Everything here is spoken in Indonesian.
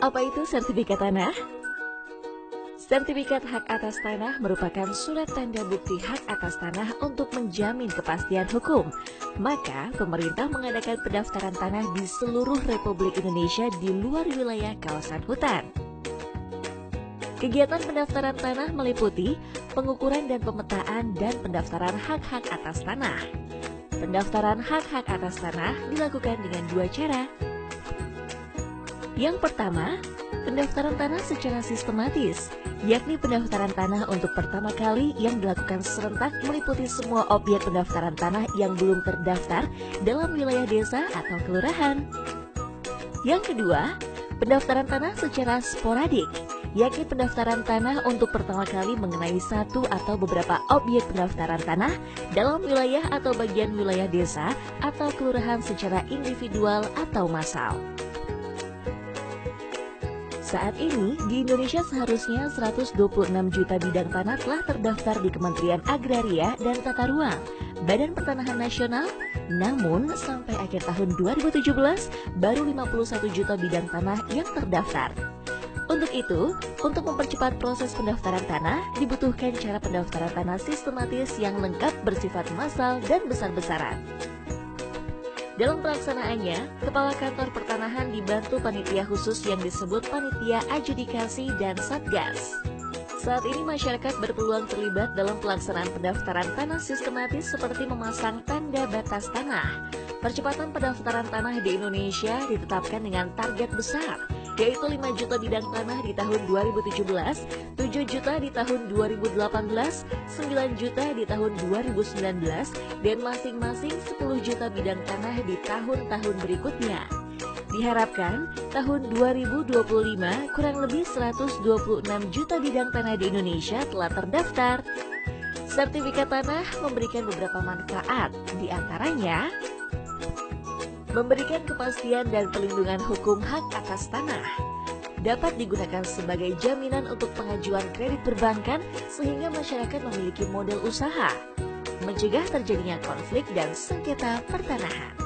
Apa itu sertifikat tanah? Sertifikat hak atas tanah merupakan surat tanda bukti hak atas tanah untuk menjamin kepastian hukum. Maka, pemerintah mengadakan pendaftaran tanah di seluruh Republik Indonesia di luar wilayah kawasan hutan. Kegiatan pendaftaran tanah meliputi pengukuran dan pemetaan dan pendaftaran hak-hak atas tanah. Pendaftaran hak-hak atas tanah dilakukan dengan dua cara. Yang pertama, pendaftaran tanah secara sistematis, yakni pendaftaran tanah untuk pertama kali yang dilakukan serentak meliputi semua objek pendaftaran tanah yang belum terdaftar dalam wilayah desa atau kelurahan. Yang kedua, pendaftaran tanah secara sporadik, yakni pendaftaran tanah untuk pertama kali mengenai satu atau beberapa objek pendaftaran tanah dalam wilayah atau bagian wilayah desa atau kelurahan secara individual atau massal. Saat ini, di Indonesia seharusnya 126 juta bidang tanah telah terdaftar di Kementerian Agraria dan Tata Ruang, Badan Pertanahan Nasional, namun sampai akhir tahun 2017 baru 51 juta bidang tanah yang terdaftar. Untuk itu, untuk mempercepat proses pendaftaran tanah, dibutuhkan cara pendaftaran tanah sistematis yang lengkap bersifat massal dan besar-besaran. Dalam pelaksanaannya, Kepala Kantor Pertanahan dibantu panitia khusus yang disebut Panitia Adjudikasi dan Satgas. Saat ini masyarakat berpeluang terlibat dalam pelaksanaan pendaftaran tanah sistematis seperti memasang tanda batas tanah. Percepatan pendaftaran tanah di Indonesia ditetapkan dengan target besar, yaitu 5 juta bidang tanah di tahun 2017, 7 juta di tahun 2018, 9 juta di tahun 2019, dan masing-masing 10 juta bidang tanah di tahun-tahun berikutnya. Diharapkan, tahun 2025 kurang lebih 126 juta bidang tanah di Indonesia telah terdaftar. Sertifikat tanah memberikan beberapa manfaat, di antaranya memberikan kepastian dan perlindungan hukum hak atas tanah. Dapat digunakan sebagai jaminan untuk pengajuan kredit perbankan sehingga masyarakat memiliki modal usaha. Mencegah terjadinya konflik dan sengketa pertanahan.